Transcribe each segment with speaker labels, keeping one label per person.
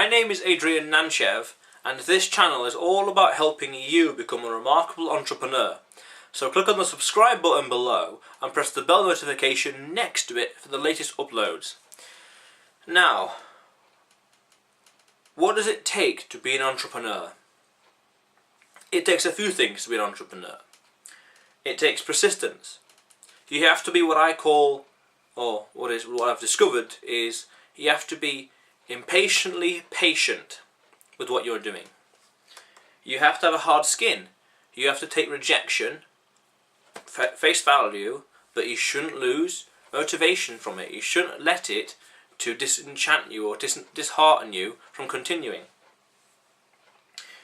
Speaker 1: My name is Adrian Nantchev, and this channel is all about helping you become a remarkable entrepreneur. So click on the subscribe button below and press the bell notification next to it for the latest uploads. Now, what does it take to be an entrepreneur? It takes a few things to be an entrepreneur. It takes persistence. You have to be what I call, or what I've discovered is, you have to be impatiently patient with what you're doing. You have to have a hard skin. You have to take rejection, face value, but you shouldn't lose motivation from it. You shouldn't let it to disenchant you or dishearten you from continuing.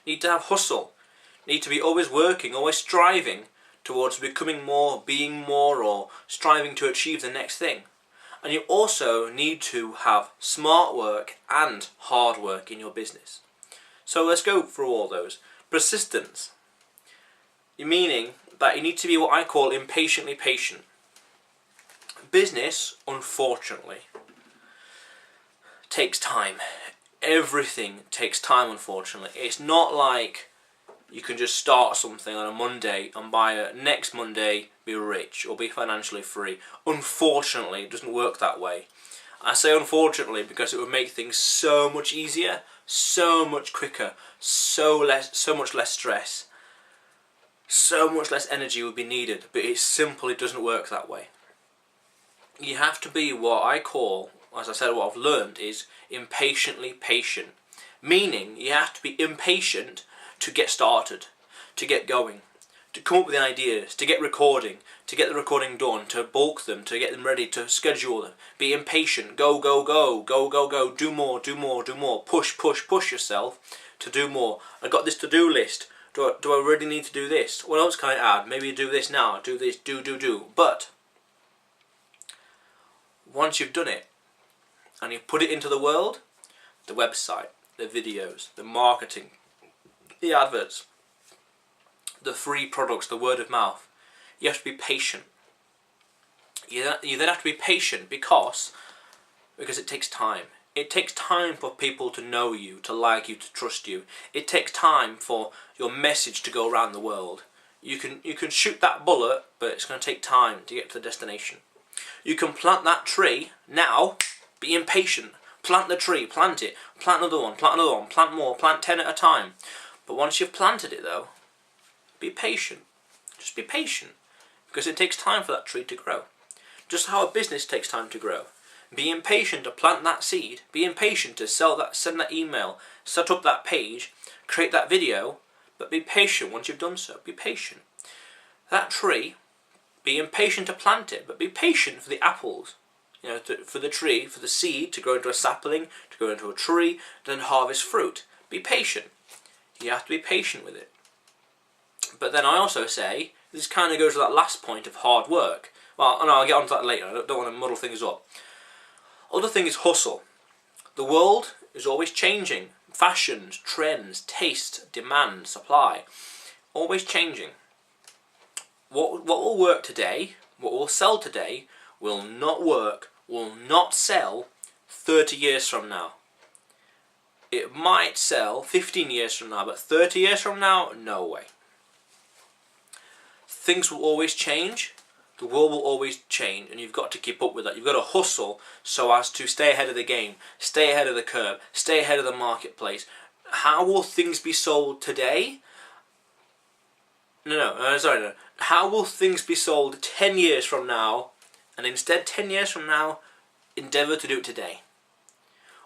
Speaker 1: You need to have hustle. You need to be always working, always striving towards becoming more, being more, or striving to achieve the next thing. And you also need to have smart work and hard work in your business. So let's go through all those. Persistence, meaning that you need to be what I call impatiently patient. Business, unfortunately, takes time. Everything takes time, unfortunately. It's not like you can just start something on a Monday and by next Monday be rich or be financially free. Unfortunately, it doesn't work that way. I say unfortunately because it would make things so much easier, so much quicker, so much less stress, so much less energy would be needed, but it simply doesn't work that way. You have to be what I call, as I said, what I've learned is impatiently patient. Meaning you have to be impatient to get started, to get going, to come up with the ideas, to get recording, to get the recording done, to bulk them, to get them ready, to schedule them. Be impatient, go, go, go, go, go, go, do more, do more, do more, push, push, push yourself to do more. I got this to-do list, do I really need to do this? What else can I add? Maybe do this now, do this, do. But once you've done it, and you've put it into the world, the website, the videos, the marketing, the adverts, the free products, the word of mouth, you have to be patient. You then have to be patient because it takes time. It takes time for people to know you, to like you, to trust you. It takes time for your message to go around the world. You can shoot that bullet, but it's going to take time to get to the destination. You can plant that tree now, be impatient. Plant the tree, plant it, plant another one, plant more, plant 10 at a time. But once you've planted it though, be patient. Just be patient. Because it takes time for that tree to grow. Just how a business takes time to grow. Be impatient to plant that seed. Be impatient to send that email, set up that page, create that video. But be patient once you've done so. Be patient. That tree, be impatient to plant it, but be patient for the apples. For the tree, for the seed to grow into a sapling, to grow into a tree, then harvest fruit. Be patient. You have to be patient with it. But then I also say, this kind of goes to that last point of hard work. Well, no, I'll get onto that later. I don't want to muddle things up. Other thing is hustle. The world is always changing. Fashions, trends, taste, demand, supply. Always changing. What will work today, what will sell today, will not work, will not sell 30 years from now. It might sell 15 years from now, but 30 years from now, no way. Things will always change, the world will always change, and you've got to keep up with that. You've got to hustle so as to stay ahead of the game, stay ahead of the curve, stay ahead of the marketplace. How will things be sold today? No. How will things be sold 10 years from now? And instead, 10 years from now, endeavour to do it today.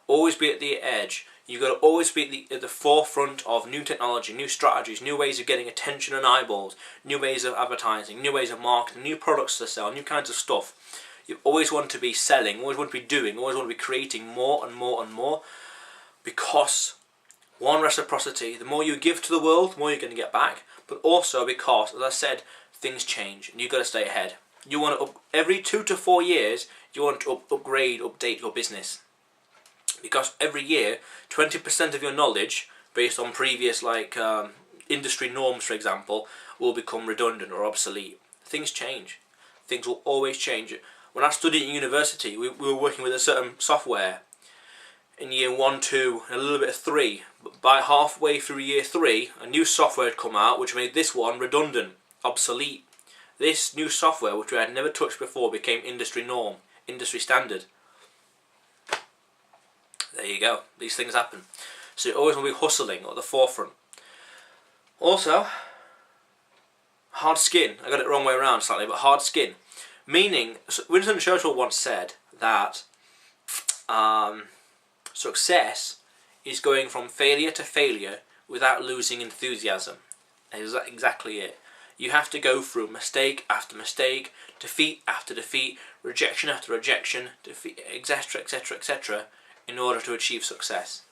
Speaker 1: Always be at the edge. You've got to always be at the forefront of new technology, new strategies, new ways of getting attention and eyeballs, new ways of advertising, new ways of marketing, new products to sell, new kinds of stuff. You always want to be selling, always want to be doing, always want to be creating more and more and more. Because, one, reciprocity, the more you give to the world, the more you're going to get back. But also because, as I said, things change and you've got to stay ahead. You want to, every 2 to 4 years, you want to upgrade, update your business. Because every year, 20% of your knowledge, based on previous industry norms, for example, will become redundant or obsolete. Things change. Things will always change. When I studied at university, we were working with a certain software. in year 1, 2, and a little bit of 3. But by halfway through year 3, a new software had come out which made this one redundant, obsolete. This new software, which I had never touched before, became industry norm, industry standard. There you go. These things happen. So you always want to be hustling at the forefront. Also, hard skin. I got it the wrong way around slightly, but hard skin. Meaning, Winston Churchill once said that success is going from failure to failure without losing enthusiasm. And is that exactly it? You have to go through mistake after mistake, defeat after defeat, rejection after rejection, defeat, etc., etc., etc., in order to achieve success.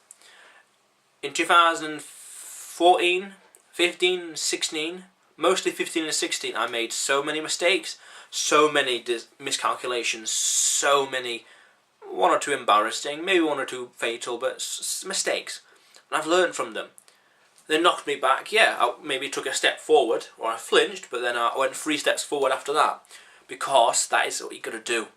Speaker 1: In 2014, 15, 16, mostly 15 and 16, I made so many mistakes, so many miscalculations, so many, 1 or 2 embarrassing, maybe 1 or 2 fatal, but mistakes. And I've learned from them. They knocked me back, yeah, I maybe took a step forward, or I flinched, but then I went 3 steps forward after that. Because that is what you've got to do.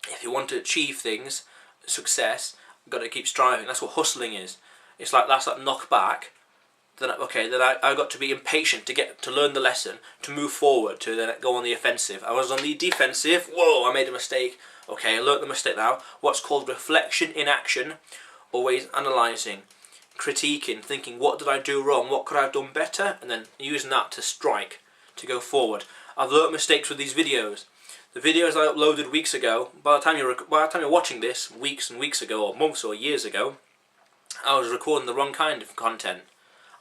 Speaker 1: If you want to achieve things, success, you've got to keep striving. That's what hustling is. It's like, that's that knock back. Then I got to be impatient to learn the lesson, to move forward, to then go on the offensive. I was on the defensive, whoa, I made a mistake. Okay, I learnt the mistake now. What's called reflection in action, always analysing, critiquing, thinking, what did I do wrong, what could I have done better, and then using that to strike, to go forward. I've learnt mistakes with these videos. The videos I uploaded weeks ago, by the time you're watching this, weeks and weeks ago, or months or years ago, I was recording the wrong kind of content.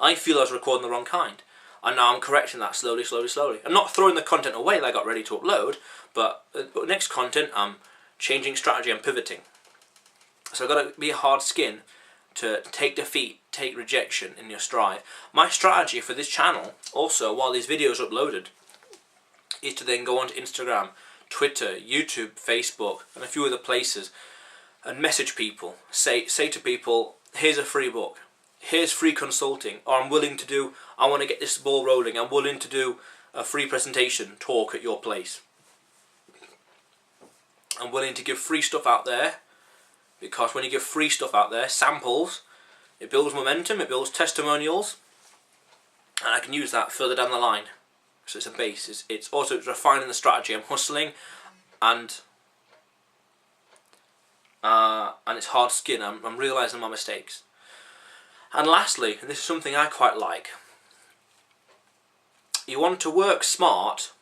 Speaker 1: I feel I was recording the wrong kind. And now I'm correcting that slowly, slowly, slowly. I'm not throwing the content away that I got ready to upload, but next content I'm changing strategy, I'm pivoting. So I've got to be a hard skin to take defeat, take rejection in your stride. My strategy for this channel, also while these videos are uploaded, is to then go onto Instagram, Twitter, YouTube, Facebook, and a few other places, and message people. Say to people, here's a free book, here's free consulting, or I want to get this ball rolling, I'm willing to do a free presentation, talk at your place. I'm willing to give free stuff out there, because when you give free stuff out there, samples, it builds momentum, it builds testimonials, and I can use that further down the line. So it's a base, it's also refining the strategy. I'm hustling, and it's hard skin. I'm realising my mistakes. And lastly, and this is something I quite like, you want to work smart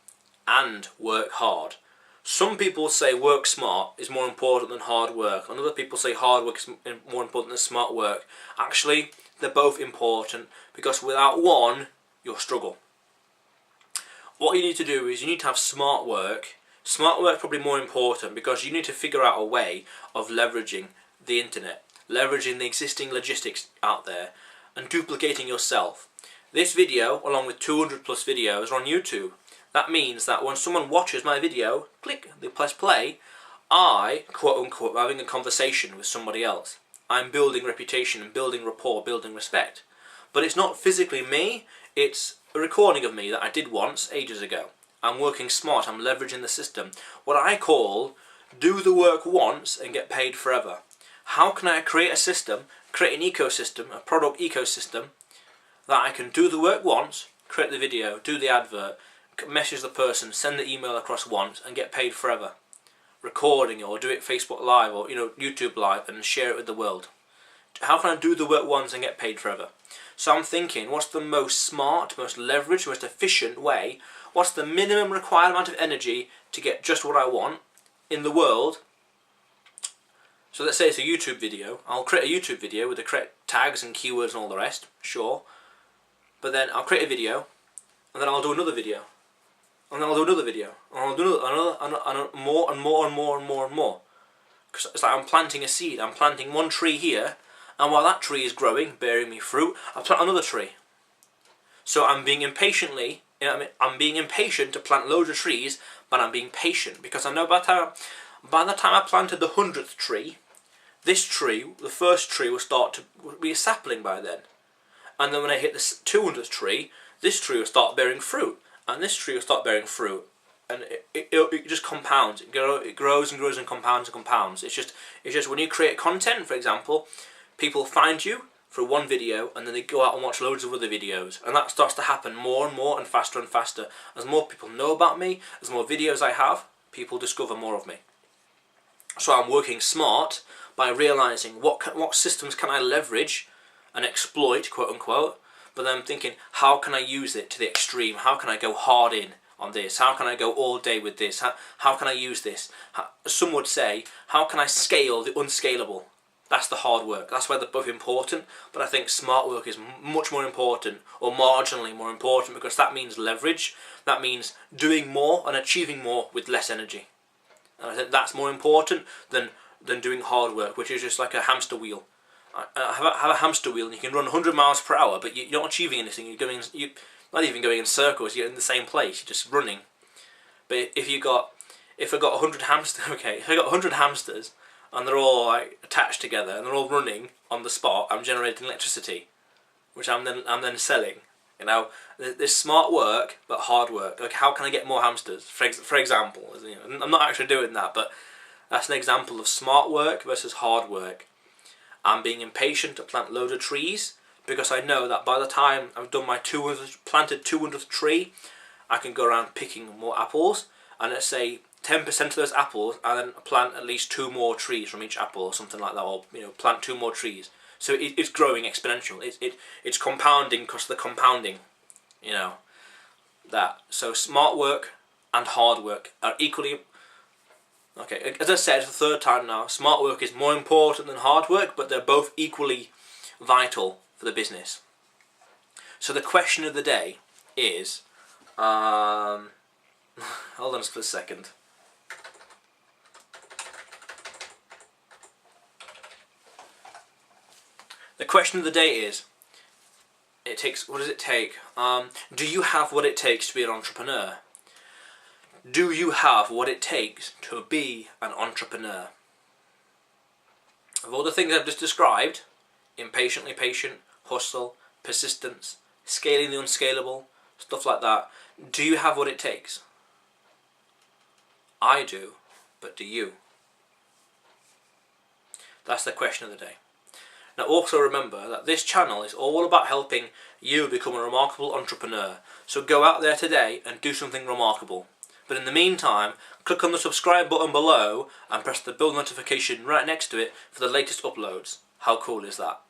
Speaker 1: and work hard. Some people say work smart is more important than hard work, and other people say hard work is more important than smart work. Actually, they're both important, because without one, you'll struggle. What you need to do is you need to have smart work. Smart work is probably more important, because you need to figure out a way of leveraging the internet, leveraging the existing logistics out there, and duplicating yourself. This video, along with 200 plus videos, are on YouTube. That means that when someone watches my video, click, they press play, I, quote unquote, am having a conversation with somebody else. I'm building reputation and building rapport, building respect. But it's not physically me, it's a recording of me that I did once, ages ago. I'm working smart, I'm leveraging the system. What I call, do the work once and get paid forever. How can I create a system, create an ecosystem, a product ecosystem, that I can do the work once, create the video, do the advert, message the person, send the email across once, and get paid forever. Recording it, or do it Facebook Live, or YouTube Live, and share it with the world. How can I do the work once and get paid forever? So I'm thinking, what's the most smart, most leveraged, most efficient way? What's the minimum required amount of energy to get just what I want in the world? So let's say it's a YouTube video. I'll create a YouTube video with the correct tags and keywords and all the rest, sure. But then I'll create a video, and then I'll do another video. And then I'll do another video, and I'll do another, more and more and more and more and more. Because it's like I'm planting a seed. I'm planting one tree here, and while that tree is growing, bearing me fruit, I'll plant another tree. So I'm being impatiently, I'm being impatient to plant loads of trees, but I'm being patient, because I know by the time I planted the 100th tree, this tree, the first tree, will be a sapling by then. And then when I hit the 200th tree, this tree will start bearing fruit. And this tree will start bearing fruit. and it just compounds. It grows and grows and compounds and compounds. It's just when you create content, for example, people find you for one video and then they go out and watch loads of other videos, and that starts to happen more and more and faster and faster. As more people know about me, as more videos I have, people discover more of me. So I'm working smart by realising what systems can I leverage and exploit, quote unquote, but then I'm thinking, how can I use it to the extreme? How can I go hard in on this? How can I go all day with this? How can I use this? Some would say, how can I scale the unscalable? That's the hard work. That's why they're both important, but I think smart work is much more important, or marginally more important, because that means leverage. That means doing more and achieving more with less energy. And I think that's more important than doing hard work, which is just like a hamster wheel. Have a hamster wheel and you can run 100 miles per hour, but you're not achieving anything. You're not even going in circles. You're in the same place. You're just running. But if I got 100 hamsters, okay, if I got 100 hamsters and they're all like attached together and they're all running on the spot, I'm generating electricity, which I'm then selling. You know, there's smart work but hard work. Like, how can I get more hamsters? For example, you know, I'm not actually doing that, but that's an example of smart work versus hard work. I'm being impatient to plant loads of trees because I know that by the time I've done my planted 200th tree, I can go around picking more apples, and let's say 10% of those apples, and then plant at least 2 more trees from each apple or something like that, or plant 2 more trees. So it's growing exponential. It's compounding because of the compounding, that. So smart work and hard work are equally. Okay, as I said for the 3rd time now, smart work is more important than hard work, but they're both equally vital for the business. So the question of the day is, hold on just for a second. The question of the day is, what does it take? Do you have what it takes to be an entrepreneur? Do you have what it takes to be an entrepreneur? Of all the things I've just described, impatiently patient, hustle, persistence, scaling the unscalable, stuff like that, do you have what it takes? I do, but do you? That's the question of the day. Now also remember that this channel is all about helping you become a remarkable entrepreneur. So go out there today and do something remarkable. But in the meantime, click on the subscribe button below and press the bell notification right next to it for the latest uploads. How cool is that?